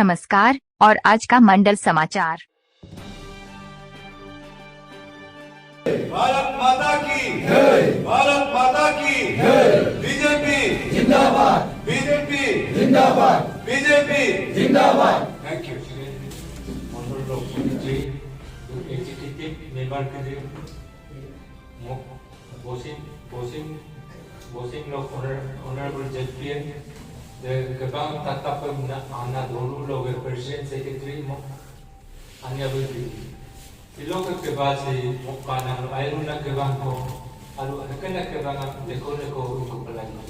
नमस्कार और आज का मंडल समाचार। भारत माता की जय, भारत माता की जय। बीजेपी जिंदाबाद, बीजेपी जिंदाबाद, बीजेपी जिंदाबाद। Thank you, Honorable Secretary, Executive Member के लिए bossing लोग Honorable Judge kebang tatap anak dulu लोग President Secretary mo अन्य भी लोग के बाद से मुकाना आयरुना के बाद को आलू हकना के बाद देखो उनको पलागी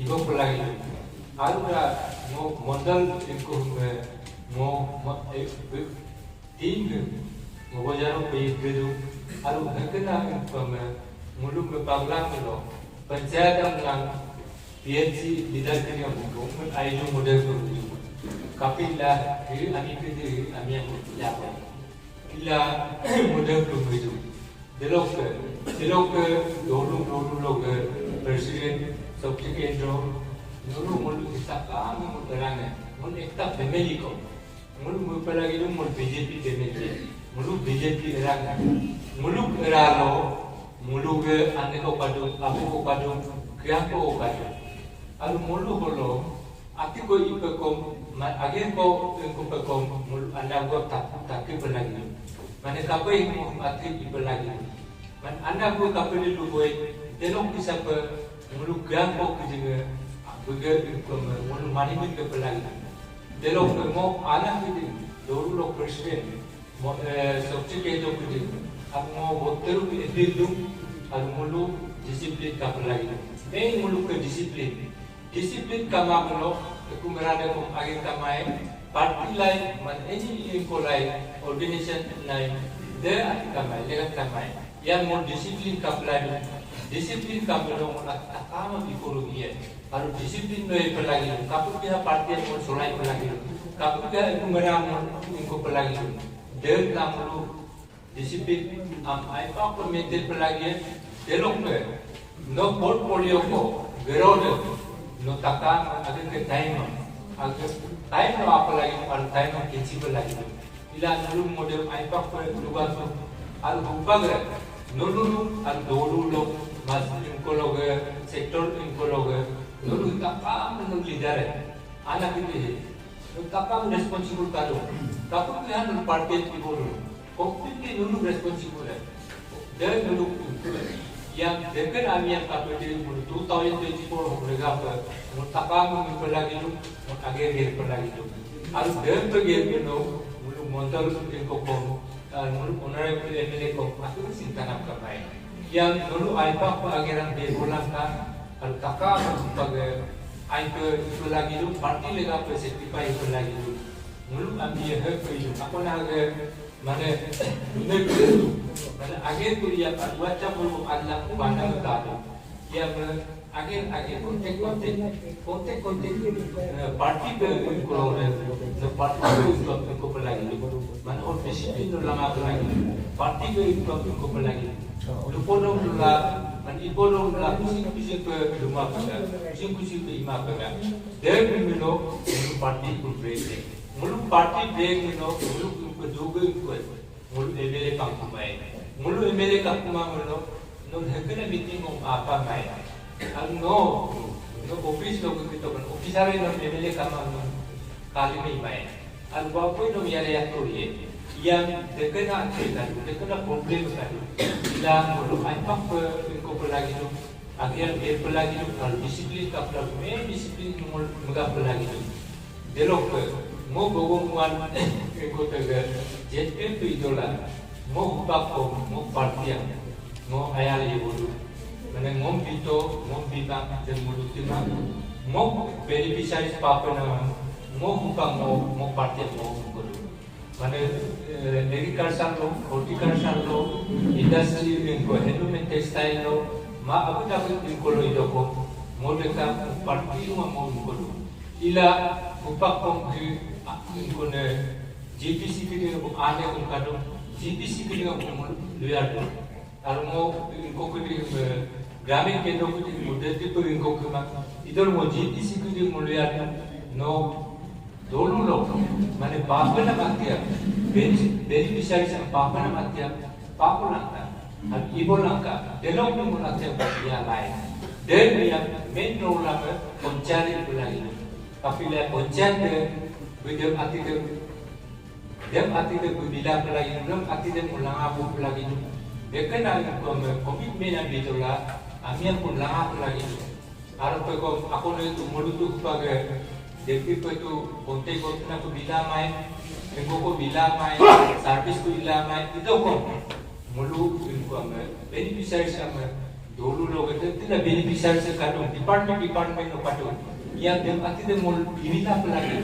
इको पलागी आलू का मो मंडल इनको मो टीम मो बाजारों पे इधर आलू हकना इनको मुलुक में बागला में लो पंचायत में PNC लीडर के लिए उनको आयरु मॉडल को कापिला फिर अमी के लिए अमी यापन इला मॉडल को भेजो दिलोक लोग प्रेसिडेंट सबसे केंद्र नोरू मुलुक हिस्सा काम मुलुक मुलुक एकता फैमिली को मुलुक पलागी लो मुलुक BJP फैमिली मुलुक BJP मुलुक एरालो मुलुक अन्य को काटो आपको को काटो क्या को काटो आलू मुलुक बोलो आती को इपको आगे को इनको पको मुलुक अन्य को ताकि पलागी माने काpai आती पलागी man anda ko kapeli lu boy delok bisa pe mulu gang ko kujinga buga ko mulu mani mit ke pelagi delok mo anak itu dulu lo presiden mo subjek itu kujing aku mau boteru itu al mulu disiplin ka pelagi mulu ke disiplin kama lo aku merada ko age kamai party lain man any ko lain organization lain de kamai legat kamai yang mau disiplin kaplan disiplin kaplan mau akama ekonomi harus disiplin loh pelagi kapur dia parti mau solai pelagi kapur dia kumeram ingko pelagi der kamu disiplin am ai pak permentir pelagi delok no portfolio ko gerode no takam agar ke time lo apa lagi al time kecil pelagi ila nulu model ai pak lugar al hubagra nulu al dulu lo mas inkologe sektor inkologe nulu takam nulu leader anak itu takam responsible karo takam dia nulu partai itu bolu komplit nulu responsible dia nulu yang dekat kami yang kapal itu 2024 mereka apa takam pelagi itu agar dia pelagi itu al dia pergi itu nulu montar inkopom मुल्क honourable MLA को aku sintanam kamai yang dulu aipa ageran begolan ka al taka sebagai aipa itu lagi lu parti lega pe certify itu lagi lu mulu ambi he pe lu aku na age mane ne itu mane age tu ya baca mulu Allah bana ka ya age kontek parti pe ko no parti ko pelagi man और disiplin lama pelagi parti ko pelagi lupono la man ipono la pusing pe rumah pe pusing pe ima pe der milo parti ko break mulu parti break milo mulu ko doge ko mulu emele kamai mulu emele kamai mulu no hekena meeting om apa mai no office lo kita kan officer no emele kamai kali mai al bapak itu miara yang turi yang dekena problem kan ilang mulu aipak ko pelagi tu agar dia pelagi tu kalau disiplin kapal disiplin mulu mega pelagi tu delok mo gogongwan ko tega JP idola mo bako mo partian mo ayal ibu mana ngom pito ngom bintang dan mulu timang mo beneficiaries papa nama mo bukang mo parti mo kudu mana agriculture lo horticulture lo industry ko handloom textile lo ma abu dapat ko lo idoko mo deka parti mo kudu ila upak ko ko ne GPC ke ko ane ko kadu GPC ke ko liar do armo ko ko ग्रामीण केंद्रों को मुद्दे पर इनको इधर वो GPC के लिए मूल्यांकन no dulu loh mana bapa nama dia beneficiary sama bapa nama dia bapa langka hal ibu langka delok ni mula dia dia lain dan yang main role apa pencari itu lagi tapi le pencari video arti dia bilang lagi belum arti dia mulang apa lagi mereka nak komitmen yang ditolah Amian pun lama lagi. Arab aku itu mulut tu sebagai jadi itu konten nak bilang main, engkau bilang main, servis tu bilang main itu kau mulut engkau beneficiary sama dulu loh itu tidak beneficiary sekarang department no patut. Yang dia arti dia mulut ini tak lagi.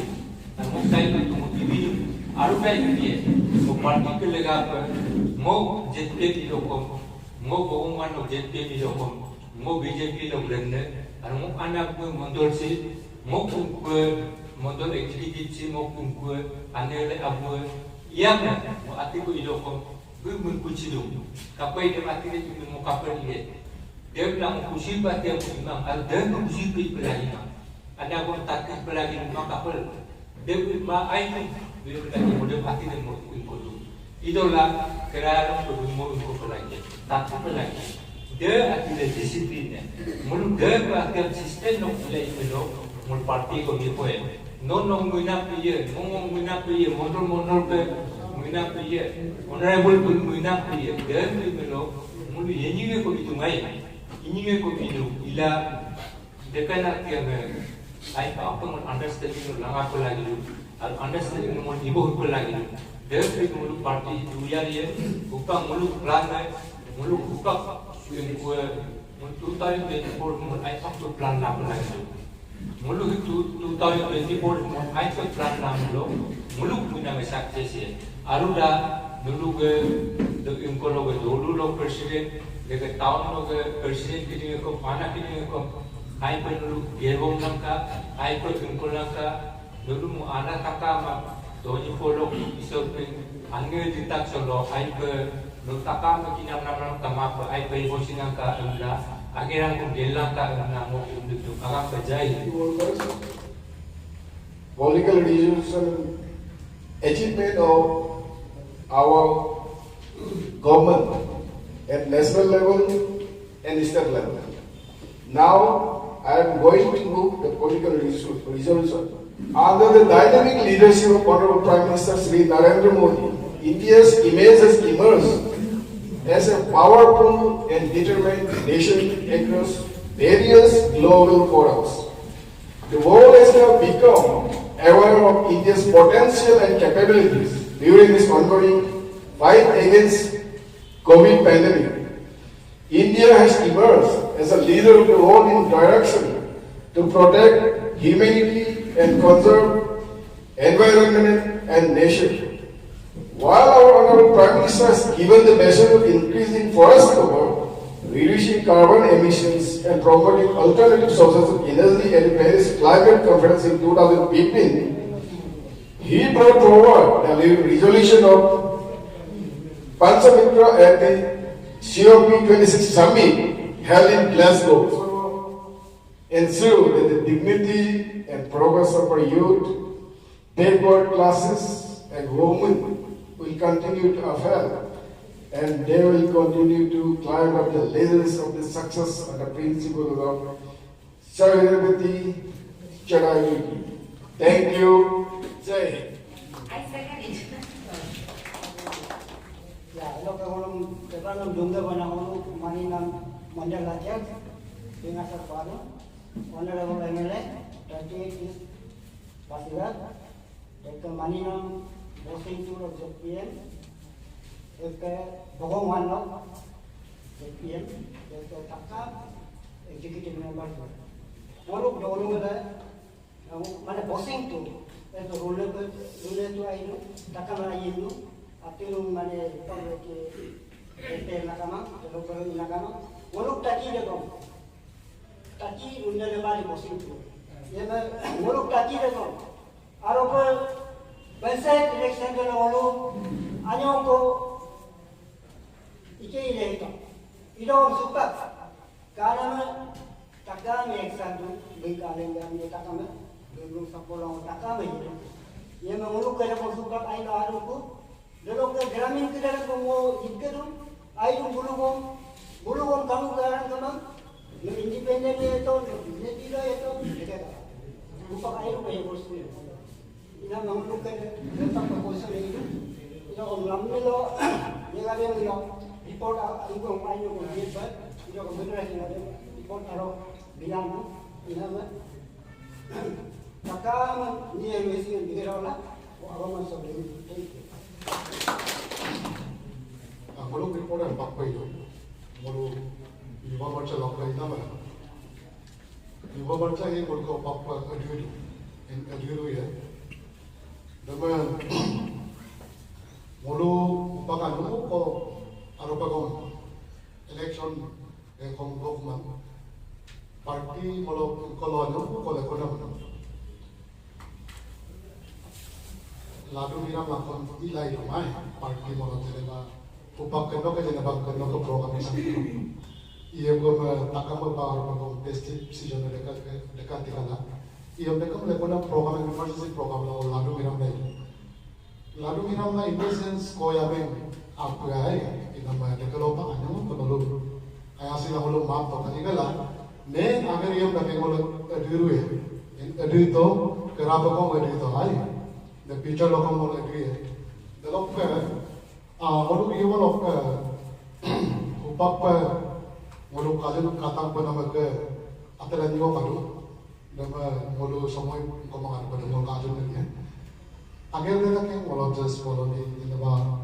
Namun saya itu ini Arab dia, so parti lega mau JP di lokom, mau bohongan no JP di lokom. Mo BJP lo grande, anu mo anak ko mondol si, mo kungkwe, mondol executive si mo kungkwe, anele abu, iya na, mo ati ko ilo ko, gue mun kucidum, kapai dem ati de mo kapal ile, dem lang kusil ba dem imam, al dem kusil pi pelagi ma, ada ko takis pelagi ma kapal, dem ma ai gue pelagi mo dem ati de mo kudu, idola kerana ko mo pelagi, takis pelagi. Dia adalah disiplin. Mulu dia akan sistem nak mulai itu, mulu parti ko ni koe. Non guna piye, guna piye, mondol pe guna piye. Honorable pun guna piye. Dia mulu ini ko itu ngai. Ini ko itu ila dekan nak yang ai apa pun understanding langa ko lagi. Understanding mulu ibu ko lagi. Dia mulu parti dunia dia, upang mulu plan mulu upang yang gue untuk tahun 24 mun ai satu plan nama lagi. Mulu itu tahun 24 mun ai satu plan nama lo. Mulu punya sukses ya. Aruda dulu gue dengan kalau gue dulu lo presiden, dengan tahun lo gue presiden kini ko mana kini ko ai pun dulu gerbong langka, ai pun ingko langka dulu mu anak takama 24 isor pun angge ditak solo ai pun Nutaka makinam namram kama pa ay paibosingan ka amla agiran kung dilang ka na mo undutu agak bajai political resolution achievement of our government at national level and state level. Now I am going to move the political resolution under the dynamic leadership of Honorable Prime Minister Shri Narendra Modi. India's image has emerged as a powerful and determined nation across various global forums. The world has now become aware of India's potential and capabilities during this ongoing fight against COVID pandemic. India has emerged as a leader of the world in direction to protect humanity and conserve environment and nature. While our Honorable Prime Minister has given the measure of increasing forest cover, reducing carbon emissions and promoting alternative sources of energy at the Paris Climate Conference in 2015, he brought forward the resolution of Panchamitra at the COP26 summit held in Glasgow to ensure that the dignity and progress of our youth, backward classes and women will continue to upheld, and they will continue to climb up the ladders of the success and the principles of Solidarity, Charity. Thank you. Jai. I second it. Ya, lo kalau kita dungga banyak mani nam mandal latihan dengan sesuatu, honorable MLA, 38 is Pasirat, dan mani nam Bosing to JPM, एक भगवान मानो JPM, एक तक्का executive member तो वो लोग दोनों में माने Bosing to एक रोले तो आई नो तक्का में आई नो आते लोग माने के नकामा लोग बड़े नकामा वो लोग ताकि उन्हें लेबारी Bosing to ये में वो लोग ताकि देखो आरोप पंचायत इलेक्शन के लोगों आयों को इके इलेक्शन इधर सुपर कारण में तक में एक साथ भी कालेंगे हम ये तक में लोग सब बोलों तक में Yang menguluk kerja bersukat air lalu ku, dalam ke gramin kita ada pengu hingga tu, air bulu kamu garan kamu, yang independen itu, yang tidak itu, kita lupa air banyak bersuku. Ina menguluk kerja tetap berkuasa itu, ina orang lo, yang ada yang lo, report aku orang air yang hebat, ina kebetulan yang ada report taruh bilang, ina mah. Maka ni yang mesti dikira lah, orang masuk ini. Kalau report yang pakai itu, kalau Yuva Morcha लोकल इतना बना युवा मोर्चा ये मुल्क को पापा अड्यूरू है दमन मोलू उपकान नु को आरोपकम इलेक्शन कम गवर्नमेंट पार्टी मोलो कॉलोनी को लेकोना लाडू मीरा माकन इलाई माय पार्टी मोलो तेरेबा उपकान नो के जेनेबा कन नो को प्रोग्राम में ia gom takam baru gom testi season dekat tikala ia mereka melakukan program emergency program lalu miram na in the sense ko ya beng apa ay inama develop anu ko lalu ay asila holo map to kanigala ne agar ia beng holo adiru adu to kerapa ko adu to ay the future lokam holo adu develop holo ia holo upak mulu kajian kata apa nama ke aturan juga kadu, nama mulu semua komandan pada mulu kajian ni. Agar mereka yang mulu just mulu ni nama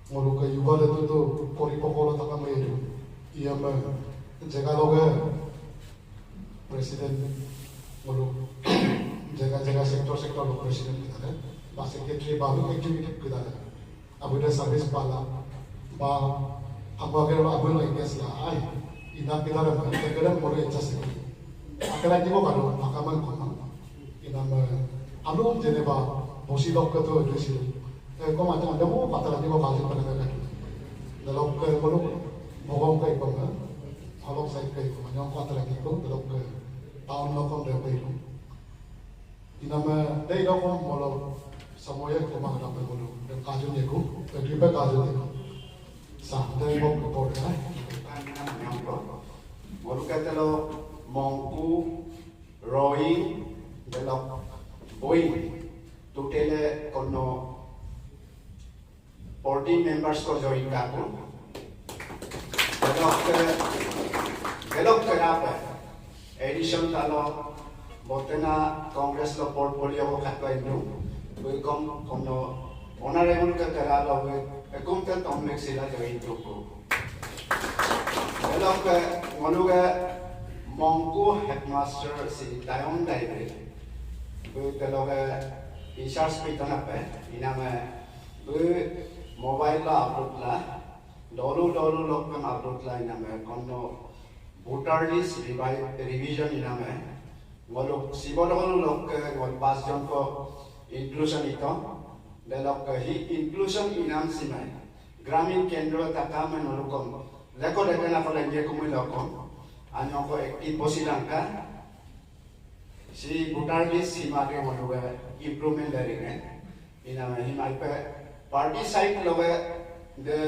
mulu ke yuba itu tu pori pokok tak kami itu, ia jaga loga presiden mulu jaga sektor loga presiden kita kan, pas sekretari baru executive kita kan, abu dah service pala, अब अगर अब लोग इंग्लिश ला आई इना पिला रहा है तो मोरे अच्छा से अगर आज वो करो आकामन कम इना में आलू जेने बा बोसी लोग का तो जैसे को माता अंदर वो पता लगे वो काजल पने में लगे लोग के वो लोग भगवान का एक बंदा आलोक साइड का एक बंदा को पता लगे तो लोग के टाउन लोग को रहते हैं इना में दे लोग को मोलो समय को मांगना पे बोलो काजल ये को ट्रिप काजल ये sampai mau report kan? Baru kata lo mongku, Roy, belok boy, tutele kono 14 members ko join kaku. Belok kenapa? Edition talo, botena Congress lo portfolio ko katwa itu, welcome kono honorable ka kerala Kumpulan Tomlek sila join tuku. Belok ke manuga mongku headmaster si Tayong Daibri. Belok ke isar speaker apa? Inama mobile la upload la. Dolu lok pun upload la inama. Kono voter list revision inama. Walau sibol lok ke wal pas jam ko inclusion itu. Belok ke inclusion inam simai gramin kendro takam menolokom leko dekena ko lenje kumui lokom anyo ko active posilangka si voter list simage monoga improvement dari ne inam himai pe party site loge the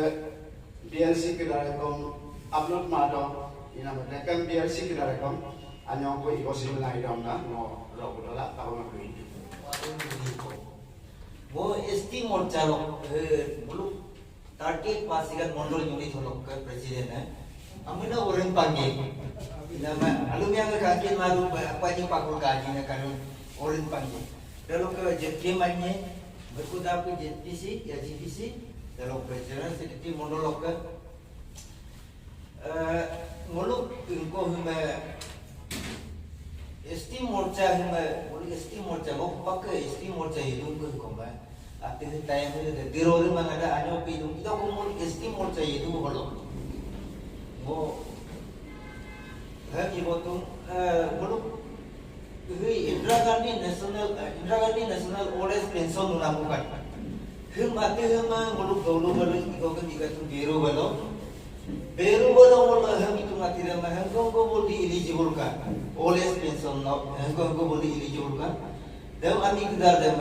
BLC ke darekom upload mado inam dekam BLC ke darekom anyo ko iposil lai domna no rogola tahun ini वो एसटी मोर्चा लोग मुलुक 30 पासिगन मंडल यूनिट लोग का प्रेसिडेंट है अमिना ओरन पांगे nama alumni kakin malu apa ni pakul kaji na kanun orin pangi dalam ke jetkemannya berkuda ke JTC ya GTC dalam presiden sekretari monolog ke muluk ingko hime ST morcha hime muluk ST morcha mo pakai ST morcha hidung ke komba ati time ni dirori mangada anyo pidung ito ko muluk ST morcha hidung holok mo Ibotung muluk Indira Gandhi National Old Age Pension unamukan. Ati muluk dulu baru iko ketika tu beru baru itu mati dah hangkong ko boleh eligible kan Old Age Pension hangkong ko boleh eligible kan dem ami kedar dem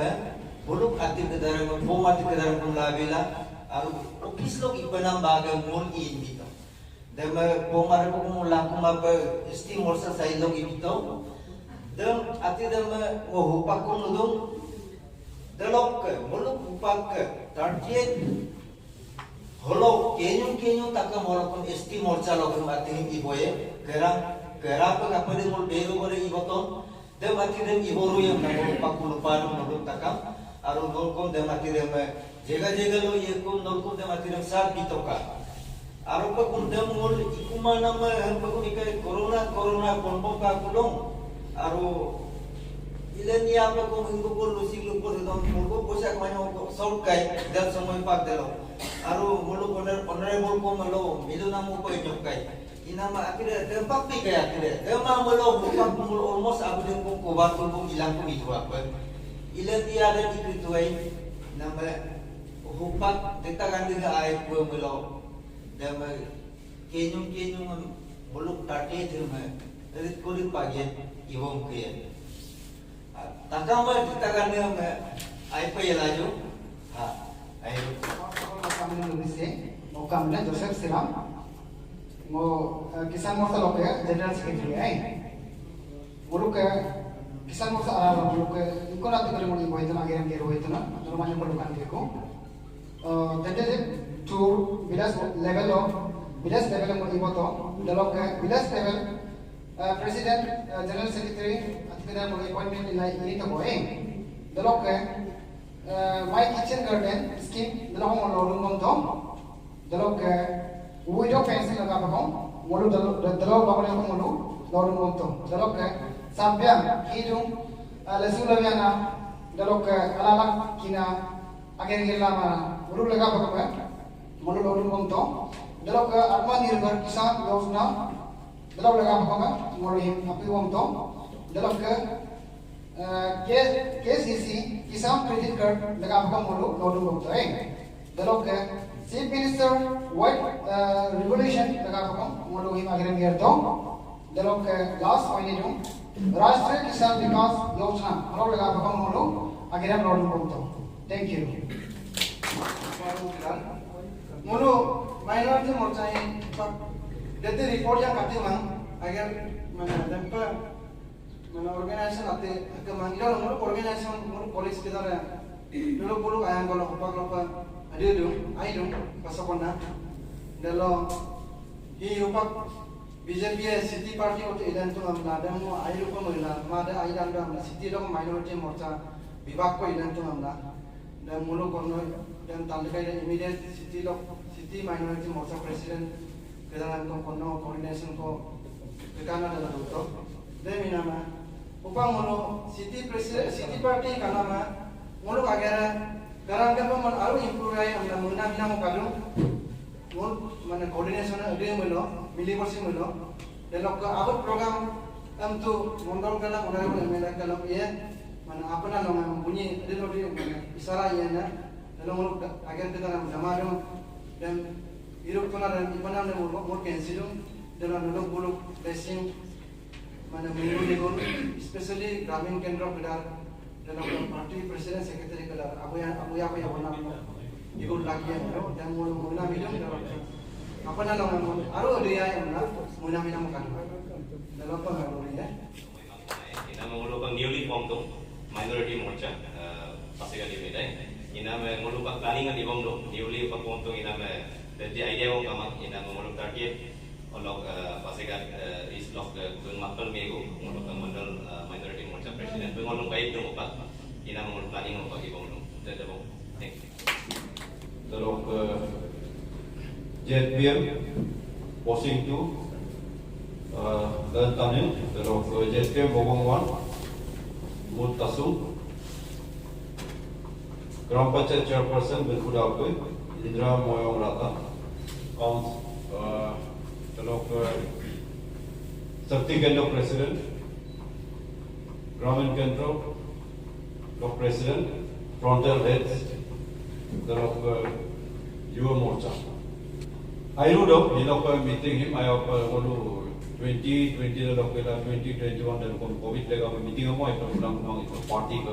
buluk ati kedar bom ati kedar pun labila aru okis log ipanam baga mul in bito dem bom ar ko mula kuma ba sti morsa sai log ibito dem ati dem hupak ko nudung delok muluk hupak target holo kenyu takam holokon sti morsa log ati iboye gerang gerapa kapade mul beru bore iboton dem ati dem iboru yang namo pakulupan nodung takam aru nolkom dem ati dem jega lo yekum nolkom dem ati dem sar bitoka aru pakum dem mul ikuma nama pakum ikai corona ponpom ka kulong aru ilen ya pakum ingkupur lusing lupur dom mulko posak manyo sol kai dal samoy pak delo aru mulu honorable ko malo milu namu ko jokai inama akhirnya tempat pikir akhirnya tema mulu bukan mulu almost abu dem ko kobat ko ilang ko itu apa ilen dia ada di krituai nama hupak detakan dia ai ko mulu dem kenyung mulu tarte dem dari kulit pagi iwong ke takama detakan dia ai pa yelaju ha ai kami Indonesia mau kami Joseph Siram mau Kisan Morsa Loke General Secretary muluk Kisan Morsa arah muluk ikut nanti kalau mau ibu itu akhirnya kira itu na rumahnya perlukan kiko jadi to bilas level mau ibu to dalam bilas level President General Secretary kita mau appointment ini to boy dalam my kitchen garden scheme dalam mau lorong montom dalam widow fencing lगा बको मोलू दलो बागले को मोलू लॉर्ड मोंतो दलो के साब्या हिदुं लसु लवियाना दलो के अलाला किना अगे गिरलामा मोलू लगा बको मोलू लॉर्ड मोंतो दलो के आत्मनिर्भर किसान योजना दलो लगा बको मोलू हिम अपि मोंतो दलो के केसीसी किसान क्रेडिट कार्ड लगा बको मोलू लॉर्ड मोंतो दलो के Chief Minister White Revolution लगा बको मोलू हिम अगे गिरतो दलो के लास्ट पॉइंट जो राष्ट्रीय किसान विकास योजना मोलू लगा बको मोलू अगे लॉर्ड मोंतो थैंक यू मोलू माइनॉरिटी मोर्चा देते report yang kati mang agar mana tempat mana organisasi ate ke mang ilo moru organisasi moru polis kita ya dulu bulu ayang kalau upak ada dong ayo pasokona dalo hi upak BJP city party ote idan tu amna demo ayo ko mila mada aidan dam city dong minority morcha bibak ko idan tu amna dan mulu kono dan tandakai dan immediate city minority morcha president kedalam ko kono coordination ko dekana dalam itu demi nama upang mulu city president city party kanama mulu kagera garang kan man aru improve ay amna muna bina mo kalu mul mana coordination ade mulo mili porsi mulo delok ka abot program am tu mondol kala honorable MLA kala ye mana apana lo bunyi ade lo di isara ye na delok mulu agar kita nam jamaro dan hidup tuna dan ipana ne mul cancel delok nuluk buluk blessing mana minggu digol especially gramin kendra kedar dalam parti presiden secretary kelar abu ya apa nama ikut lagi yang dan mula minum dalam apa nama aru dia yang mula minum kan dalam apa aru ya ina mengulupang newly formed minority morcha pasigan di Medan ina mengulupang planning di Banglo newly formed ina the idea of kamak ina mengulup target olok pasigan is lok pengmakan mego mengulupang mandal minority morcha presiden pengolong baik dong opak ina mengulup planning opak di Banglo dadabo thank you Dalok JPM posing tu dan tanin dalok JPM Bogongwan Mutasum Gram Panchayat Chairperson Bilkuda Apoi Indra Moyong Rata Count dalok Sakti Kendra President Gramin Kendra Block President Frontal Heads dalok Yuva Morcha. I wrote up dalok meeting him I of 2020 dalok 2021 dalok COVID lega meeting mo ito lang kumang ito party ko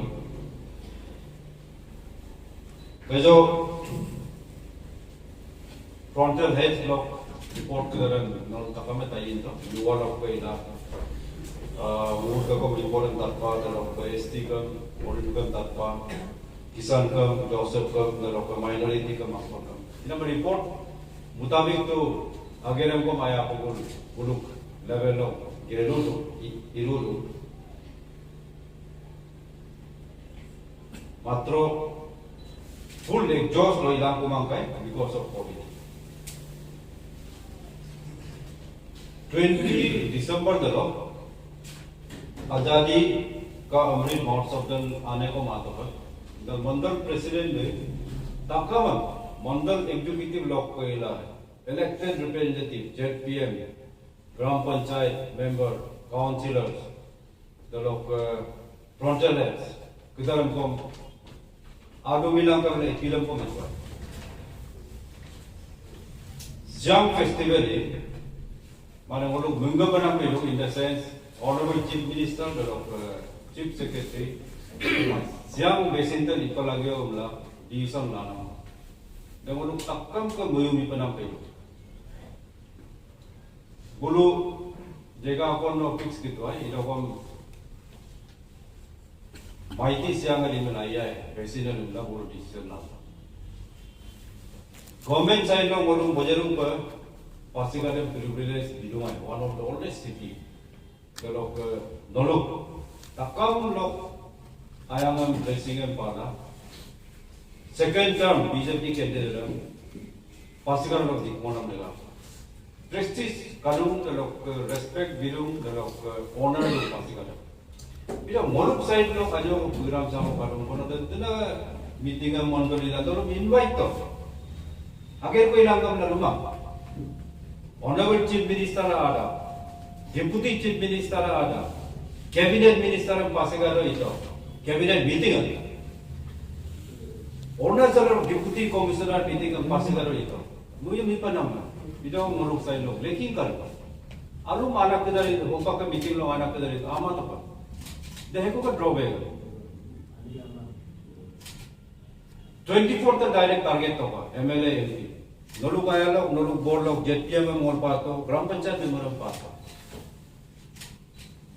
그래서 frontal heads lock report kedaran non takame tayin to luar lock ke ida murka ko report tatpa da lock ST ka political tatpa kisan ka Joseph ka da lock minority ka makpa ka ina report mutabik to ageram ko maya ko uluk level lo gerulu irulu matro full exhaust lo ilang kumangkai because of COVID. 20 दिसंबर दलो आजादी का अमृत महोत्सव दल आने को मातो पर द मंडल प्रेसिडेंट ने ताकामन मंडल एग्जीक्यूटिव लोग को इला elected representative ZPM gram panchayat member councillors the लोग फ्रंटल हेड्स किधरम को आदो मिलान का ले फिल्म को मचवा जंग फेस्टिवल माने वो लोग मंगा बना के लोग in the sense honourable chief minister the chief secretary जंग बेसिंटल इकोला गयो उला डिसन लाना द वो लोग तक्कम का मयूमी बना के बोलो जगह अपन नो फिक्स कितो है इधर हम माइटी सियांग में आया है प्रेसिडेंट उला बोलो डिसीजन ना गवर्नमेंट साइड में वो लोग बजरूं पर Pasigade privilege Bidungan, one of the oldest city. The look, Takam look, I am blessing and Pada. Second term, BJP candidate, Pasigade of the Monamela. Prestige, Kalum, the look, respect Bidung, the look, honor of Pasigade. We have Moluk side of Ajo, Guram Sam Kalum, one of the meeting a Mondolina, invite them. Again, we have come to Luma. Honorable Chief Minister ada, Deputy Chief Minister ada, Cabinet Minister Pasigado ito, Cabinet meeting ada. Honorable Deputy Commissioner meeting Pasigado ito. Muyo mipa naman, ito muluk sa ilo, leking karo. Alam anak kita rin, huwag ka meeting lo anak kita rin, ama to pa. Dahil ko ka drawback. 24th direct target to pa, MLA MP. नलुक आया लोग नलुक बोर्ड लोग ZPM में मोल पातो ग्राम पंचायत में मोल पातो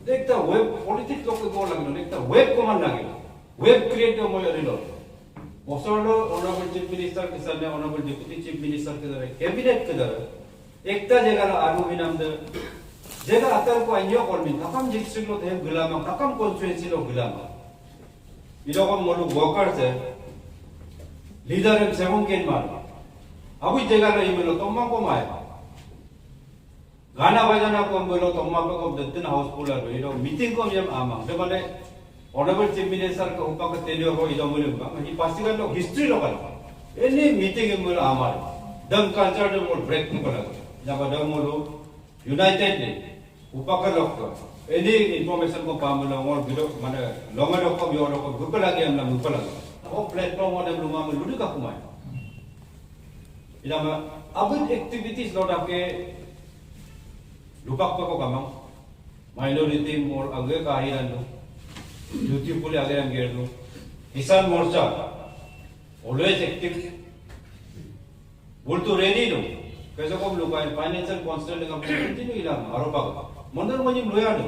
देखता वेब पॉलिटिक्स लोग को बोल लगना देखता वेब को मन लगे वेब क्रिएट हो मोल रिलो बोसोलो ऑनरेबल चीफ मिनिस्टर के साथ में ऑनरेबल डिप्टी चीफ मिनिस्टर के द्वारा कैबिनेट के द्वारा एकता जगह ला आलू बिनाम दे जगह अतर को अन्य कॉल में तकम डिस्ट्रिक्ट लो थे गुलाम तकम कॉन्स्टिट्यूएंसी लो गुलाम इधर को मोल वर्कर्स है लीडर है सेवन केन मार अब इस जगह ला इमेलो तम्मा को माय गाना बजाना को बोलो तम्मा को दत्तन हाउसफुल है इधर मीटिंग को हम आमा तो माने ऑनरेबल चीफ मिनिस्टर को ऊपर के तेलियो को इधर बोले ये पासिकल लोग हिस्ट्री लोग एनी मीटिंग में आमा दम कल्चर दम ब्रेक को लगा जब दम मोलो यूनाइटेड ने ऊपर के लोग एनी इंफॉर्मेशन को पाम लो और वीडियो माने लोग लोग को बियो लोग ग्रुप लगे हम लोग ऊपर लगा वो प्लेटफॉर्म और हम लोग में लुडी का कुमार इधर अब एक्टिविटीज लोग आपके लुपाक को कामं माइनॉरिटी मोर आगे का ही रंडो ब्यूटीफुल आगे रंगे रंडो किसान मोर्चा ऑलवेज एक्टिव बोल तो रेडी नो कैसे को लोग आए फाइनेंशियल कॉन्स्टेंट का कंटिन्यू इलाम आरोपा मंदर मजिम लोया नो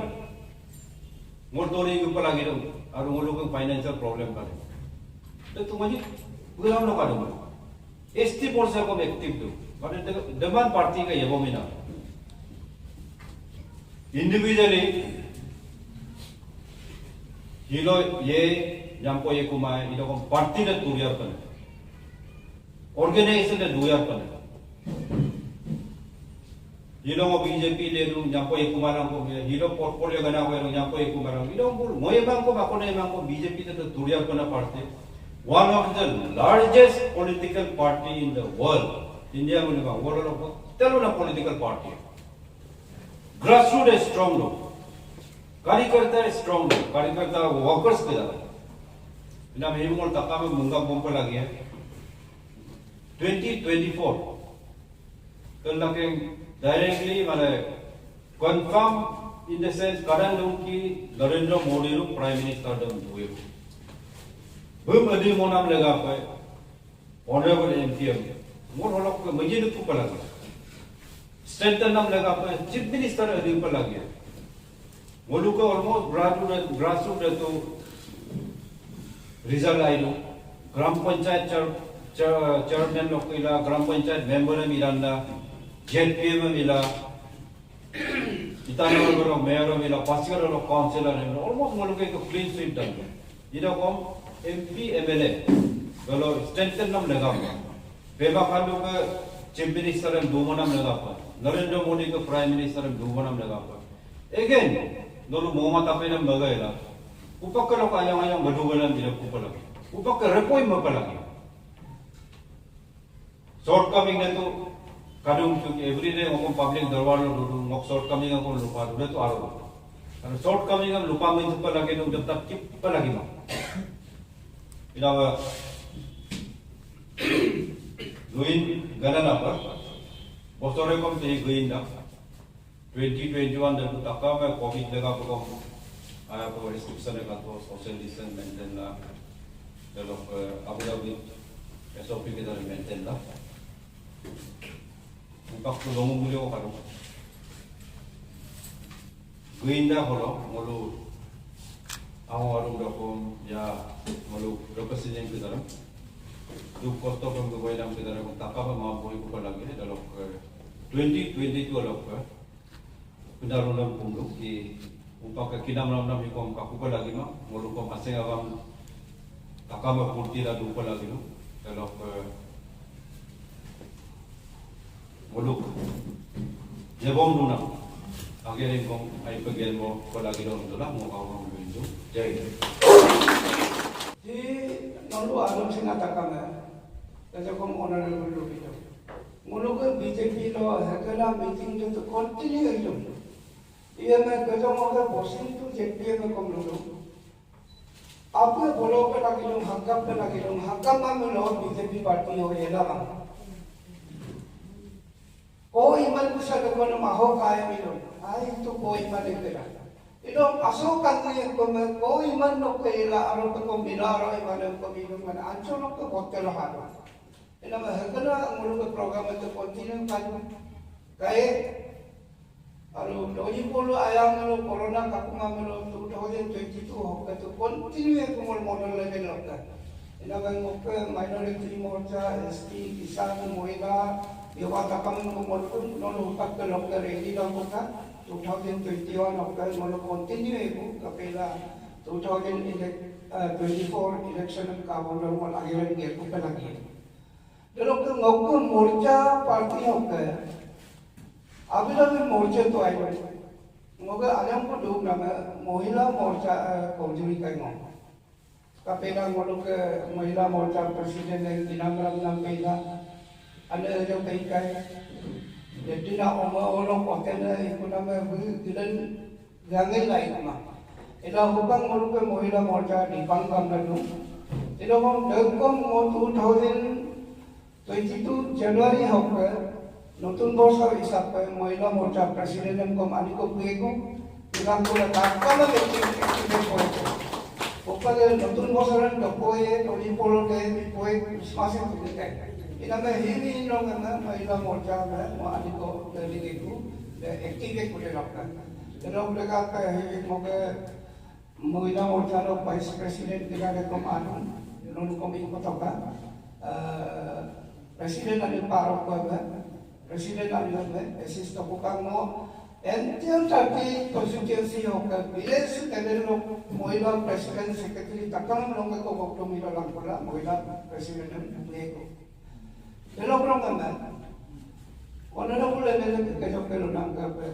मोर तो नहीं ऊपर लगे नो और वो लोग फाइनेंशियल प्रॉब्लम का तो तुम मजिम पूरा लोग का दो ST पोर्स को एक्टिव दो बट डिमांड पार्टी का ये वो मिना इंडिविजुअली हिलो ये जंपो ये कुमार इधर को पार्टी ने दुरियार करने ऑर्गेनाइजेशन ने दुरियार करने हिलो को बीजेपी ले लूं जंपो ये कुमार को हिलो पोर्टफोलियो बना हुआ है जंपो ये कुमार हिलो बोल मोये बांग को बाकोने बांग को बीजेपी ने तो दुरियार करना पड़ते one of the largest political party in the world India में लगा world of तेलो ना political party grassroots is strong लोग कार्यकर्ता है strong लोग कार्यकर्ता workers के दादा इन्हें हम हिमोल तका में मुंगा बम्पर लगी है 2024 कल लगे directly माने confirm in the sense कारण लोग की नरेंद्र मोदी लोग prime minister डम हुए भूम अधिक मोनाम लगा पाए honorable MPM, mul holok menjadi tu pelagi. Strengthen nam lega apa? Chief Minister ada pelagi. Mulu ke almost grassroots itu result aido. Gram Panchayat chairman lok ila, Gram Panchayat member miranda, JPM mila, itana lok mayor mila, Pasigar lok councillor mila. Almost mulu ke clean sweep done. Ida kom MP MLA. Kalau strengthen nam lega apa? Beba Khandu ke Chief Minister and dua nam lega apa? Narendra Modi ke Prime Minister and dua nam lega apa? Again, dulu Muhammad apa nam bagai lah. Upak kalau ayang berduaan tidak upah lagi. Upak repoi apa lagi? Shortcoming itu kadung everyday ngomong public darbar dulu ngok shortcoming aku lupa dulu itu aru. Kalau shortcoming aku lupa main apa lagi itu tetap cip apa lagi mah. Ilawa Guin ganan apa? Bosore kom teh guin dah. 2021 dah tu takkan मैं COVID लगा तो आया तो restriction लगा तो social distance maintain ला लोग Abu Dhabi SOP के तरह maintain ला उनका तो लोगों मुझे वो करो गुइंदा होलो Molu awal kom ya malu representative ke dalam du kosto kom ke dalam ke dalam takap ma boi ko lagi dalam 2022 lok pindarulam pundu ki upak kinam nam kom ka ko lagi ma malu kom asing awam takam purti da du ko lagi no dalam malu jebom duna akhirnya kom ai pegel mo ko lagi no dola mo awam Jadi, lalu alam singatakan kalau kamu honorable dulu itu, mulu ke BJP lo, segala meeting itu continue itu. Ia मैं कहता हूँ अगर बोसिंग तो जेपी में कम लोग आप बोलो के लगे लोग हक्का में लो बीजेपी पार्टी हो ये लगा कोई मन कुछ लोगों ने माहो काय मिलो आई तो कोई मन नहीं करा itu asal katanya kau iman nak kela arah kau bila arah iman kau bila mana ancol nak kau hotel haru. Ini mah kerana mulu program itu continue kan. Kaya aru doji pulu ayam mulu corona kakuma mulu 2022 hok itu continue kumul model level lokal. Ini mah muka minority morcha, ST, kisan, mohila, dewa takam kumul pun nol hukat ke lokal ready dah muka. 2021 after molo continue ego kapela 2024 election ka bolo mo agiran ge ko lagi dalo ko ngok morcha party hokke abila me morcha to ai moga alam ko dug na mohila morcha komjuri kai mo kapela molo ke mohila morcha president ng dinamram nam pela ana jo kai kai jadi nak orang konten itu nama bukan gangai lain mah. Itu bukan merupakan mohila morcha di Bangkam lalu. Itu mau dekom mau 2022 Januari hoke notun bosar isap mohila morcha presiden yang kom aniko bego bilang pula takkan lagi kita boleh. Bukan notun bosaran dokoye toli polo ke poe masih begitu. Ina me hini no ngana mahila morcha me mo aniko dari itu active ko lekak pero lega ka hi mo ke mahila morcha no vice president diga ko anu non ko mi ko toka presiden ani paro ko me presiden ani me assist ko ka mo entian tati constituency ho ka biles tenero mahila president secretary takang no ko ko mi lang pula mahila president ni ko Kalau orang kan, orang orang boleh ni kerja kalau nak apa,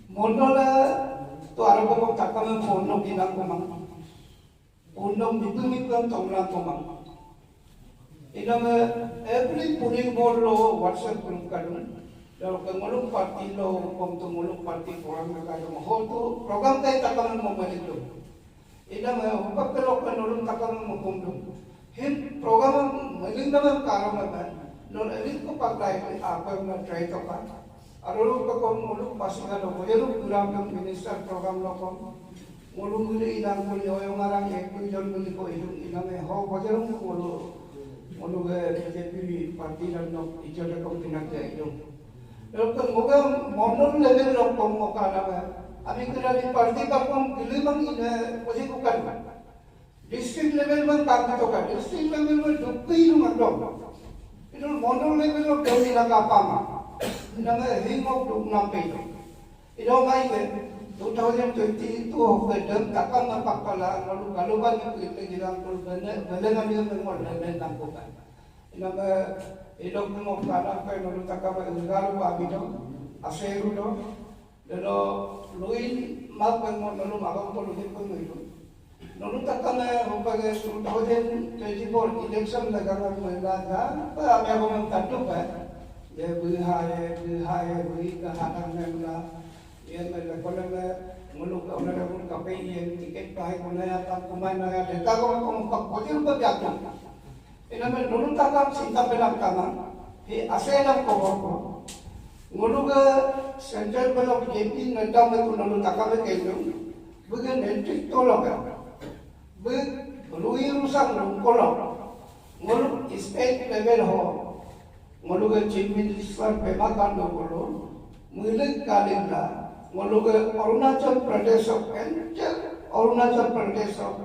modal tu arah kau takkan phone nak bilang kau mang, phone nak bitung tonglang kau mang. Ina every polling board lo WhatsApp group kadun, kalau kemulung parti lo, kemulung parti forum kadun, hal tu program kau takkan mau balik lo. Ina hukum kalau kemulung takkan mau kumdum. Hin program maling naman karam naman non elin ko paglay apa na try to ka arolo ko kon muluk pasingan lo yero program ng minister program lo ko mulung gili ilang ko yo yung arang ek ko jon gili ko ilang ho bajero ko lo Mulu BJP parti dan no ijola kom pinak ja itu. Lalu moga monol level lo kom moka nama. Ami kira di parti ka kom gilimang ina posi bukan. District level man tak to kan. District level man dukui lu mandom. Itu monol level lo demi na kapama. Nama hingok duk nampe itu. Itu mai ke 2022 kedem takkan mapakala lalu kaluban kita jilang benar kami memang dan tampukan. Nama idok mo kala kay lalu takkan enggalo pa bito aseru do lalu luin mag mo lalu magang puluhin ko itu. Lalu takkan rupaga 2024 election lagang mo laga pa ami ako man tanto pa. Ya buhay kahadang na yang melakukan muluk orang kapai yang tiket baik mana atau kemana ada takut orang potir berjatuh. Ini menurut takam cinta belam kanan. He aselam kau muluk central belok JP nendang itu menurut takam itu bukan entry tolong ya. Lui rusak kolong muluk state level ho muluk chief minister pemakan dulu muluk kalinda Muluk Arunachal Pradesh of Arunachal Pradesh of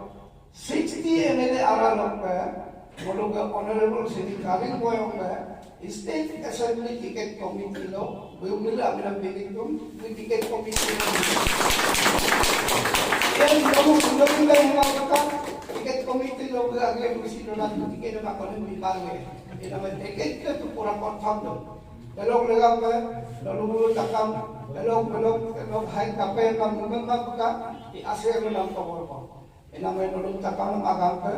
60 MLA aralokka muluk Honorable Sri Kaling Boyong State Assembly Ticket Committee lo bumila amina pilitum ticket committee yang kamu sudah mulai melakukan ticket committee lo agak bersih dolar tiket nak konon bimbang ini nama tiket itu pura confirm lo lalu lalu takam lalu hai kape kam memang ka di asal dalam kawal ko ina may lalu takam agam ka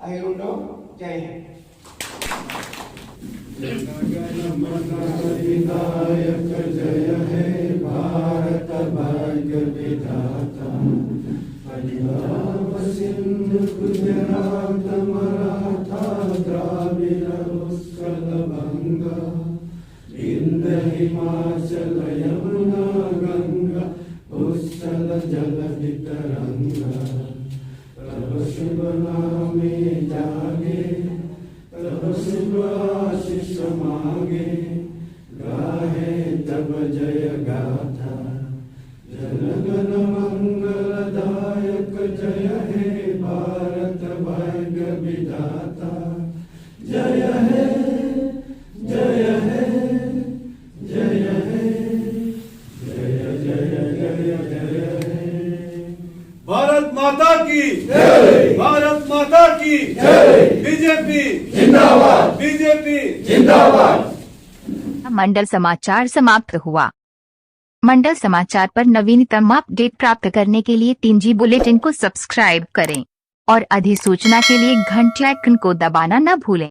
ahirudo jai Vinayak जय हे भारत भाग्य विधाता पंजाब सिंध गुजरात मराठा द्राविड़ उत्कल बंगा विंध्य हिमाचल यमुना गंगा उच्चल जल वितरंगा तब शुभ नामे जागे तब शुभ आशीष मांगे गाहे तब जय गाथा जनगण मंगलदायक जय हे भारत भाग्य विधाता जय हे जय हे जय हे जय जय जय जय हे भारत माता की जय भारत माता की जय बीजेपी जिंदाबाद बीजेपी जिंदाबाद। मंडल समाचार समाप्त हुआ। मंडल समाचार पर नवीनतम अपडेट प्राप्त करने के लिए 3G बुलेटिन को सब्सक्राइब करें और अधिसूचना के लिए घंटी आइकन को दबाना न भूलें।